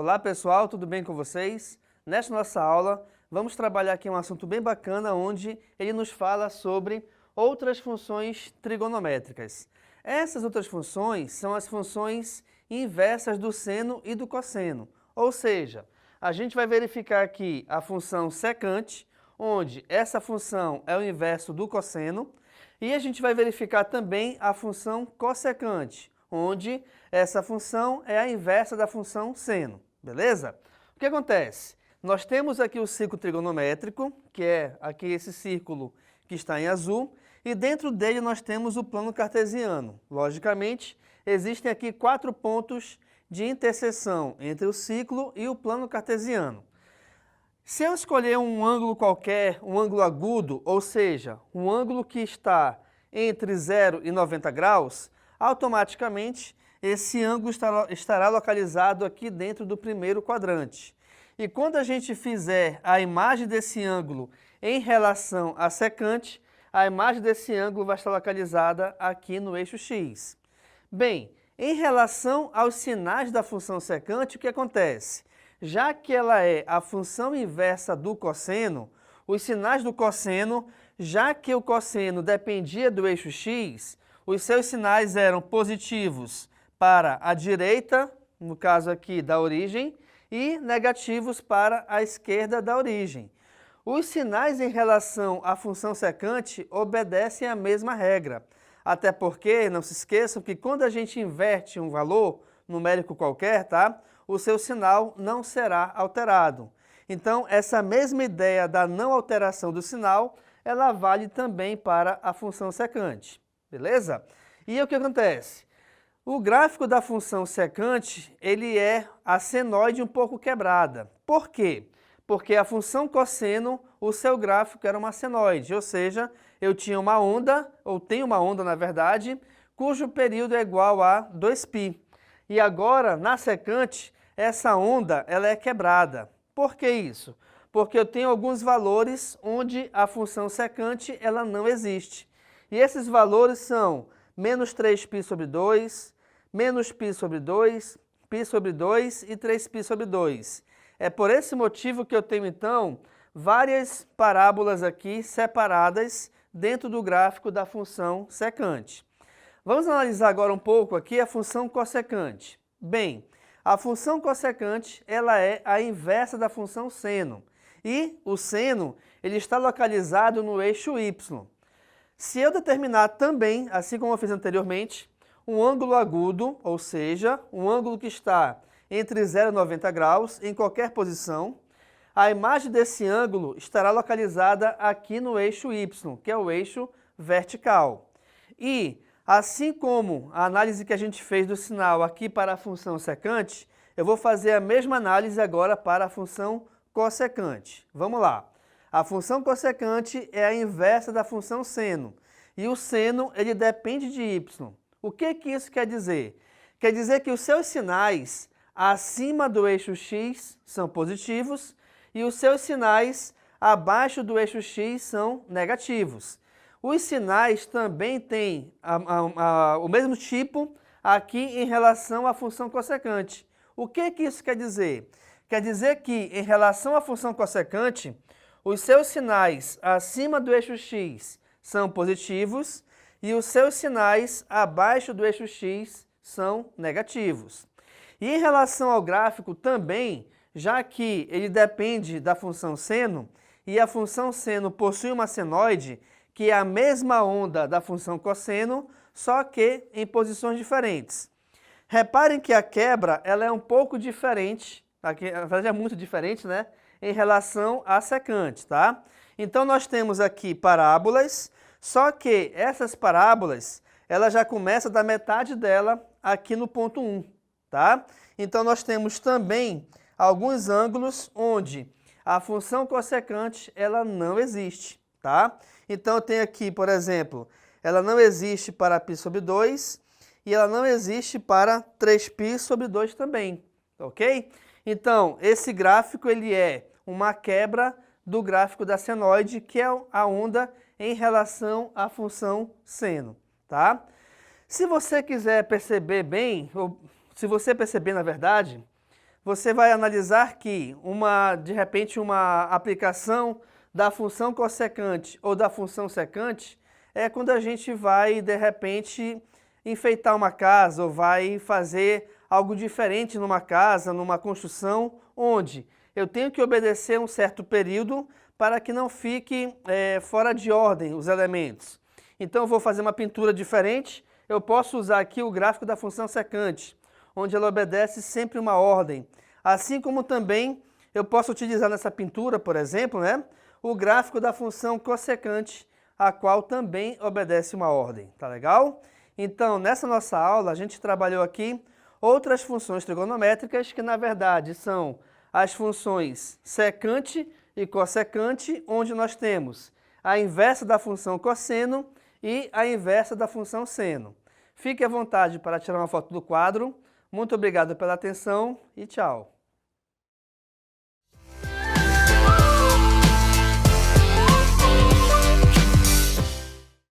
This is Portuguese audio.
Olá pessoal, tudo bem com vocês? Nesta nossa aula, vamos trabalhar aqui um assunto bem bacana, onde ele nos fala sobre outras funções trigonométricas. Essas outras funções são as funções inversas do seno e do cosseno, ou seja, a gente vai verificar aqui a função secante, onde essa função é o inverso do cosseno, e a gente vai verificar também a função cossecante, onde essa função é a inversa da função seno, beleza? O que acontece? Nós temos aqui o círculo trigonométrico, que é aqui esse círculo que está em azul, e dentro dele nós temos o plano cartesiano. Logicamente, existem aqui 4 pontos de interseção entre o círculo e o plano cartesiano. Se eu escolher um ângulo qualquer, um ângulo agudo, ou seja, um ângulo que está entre 0 e 90 graus, automaticamente esse ângulo estará localizado aqui dentro do primeiro quadrante. E quando a gente fizer a imagem desse ângulo em relação à secante, a imagem desse ângulo vai estar localizada aqui no eixo X. Bem, em relação aos sinais da função secante, o que acontece? Já que ela é a função inversa do cosseno, os sinais do cosseno, já que o cosseno dependia do eixo X, os seus sinais eram positivos para a direita, no caso aqui da origem, e negativos para a esquerda da origem. Os sinais em relação à função secante obedecem à mesma regra, até porque, não se esqueçam que quando a gente inverte um valor numérico qualquer, tá? O seu sinal não será alterado. Então, essa mesma ideia da não alteração do sinal, ela vale também para a função secante, beleza? E o que acontece? O gráfico da função secante, ele é a senoide um pouco quebrada. Por quê? Porque a função cosseno, o seu gráfico era uma senoide, ou seja, eu tinha uma onda, ou tenho uma onda na verdade, cujo período é igual a 2π. E agora, na secante, essa onda ela é quebrada. Por que isso? Porque eu tenho alguns valores onde a função secante ela não existe. E esses valores são menos 3π sobre 2, menos π sobre 2, π sobre 2 e 3π sobre 2. É por esse motivo que eu tenho, então, várias parábolas aqui separadas dentro do gráfico da função secante. Vamos analisar agora um pouco aqui a função cossecante. Bem, a função cossecante ela é a inversa da função seno. E o seno ele está localizado no eixo Y. Se eu determinar também, assim como eu fiz anteriormente, um ângulo agudo, ou seja, um ângulo que está entre 0 e 90 graus, em qualquer posição, a imagem desse ângulo estará localizada aqui no eixo Y, que é o eixo vertical. E, assim como a análise que a gente fez do sinal aqui para a função secante, eu vou fazer a mesma análise agora para a função cossecante. Vamos lá. A função cossecante é a inversa da função seno. E o seno, ele depende de y. O que isso quer dizer? Quer dizer que os seus sinais acima do eixo x são positivos e os seus sinais abaixo do eixo x são negativos. Os sinais também têm o mesmo tipo aqui em relação à função cossecante. O que isso quer dizer? Quer dizer que, em relação à função cossecante, os seus sinais acima do eixo x são positivos e os seus sinais abaixo do eixo x são negativos. E em relação ao gráfico também, já que ele depende da função seno, e a função seno possui uma senoide, que é a mesma onda da função cosseno, só que em posições diferentes. Reparem que a quebra ela é um pouco diferente, aqui, na verdade é muito diferente, né? Em relação à secante, tá? Então nós temos aqui parábolas, só que essas parábolas, ela já começa da metade dela aqui no ponto 1, tá? Então nós temos também alguns ângulos onde a função cossecante ela não existe, tá? Então eu tenho aqui, por exemplo, ela não existe para π sobre 2 e ela não existe para 3π sobre 2 também, ok? Então, esse gráfico ele é uma quebra do gráfico da senoide, que é a onda em relação à função seno, tá? Se você quiser perceber bem, ou se você perceber na verdade, você vai analisar que, de repente, uma aplicação da função cossecante ou da função secante é quando a gente vai, de repente, enfeitar uma casa ou vai fazer algo diferente numa casa, numa construção, onde eu tenho que obedecer um certo período para que não fique fora de ordem os elementos. Então eu vou fazer uma pintura diferente, eu posso usar aqui o gráfico da função secante, onde ela obedece sempre uma ordem. Assim como também eu posso utilizar nessa pintura, por exemplo, o gráfico da função cossecante, a qual também obedece uma ordem. Tá legal? Então, nessa nossa aula, a gente trabalhou aqui outras funções trigonométricas que, na verdade, são as funções secante e cossecante, onde nós temos a inversa da função cosseno e a inversa da função seno. Fique à vontade para tirar uma foto do quadro. Muito obrigado pela atenção e tchau!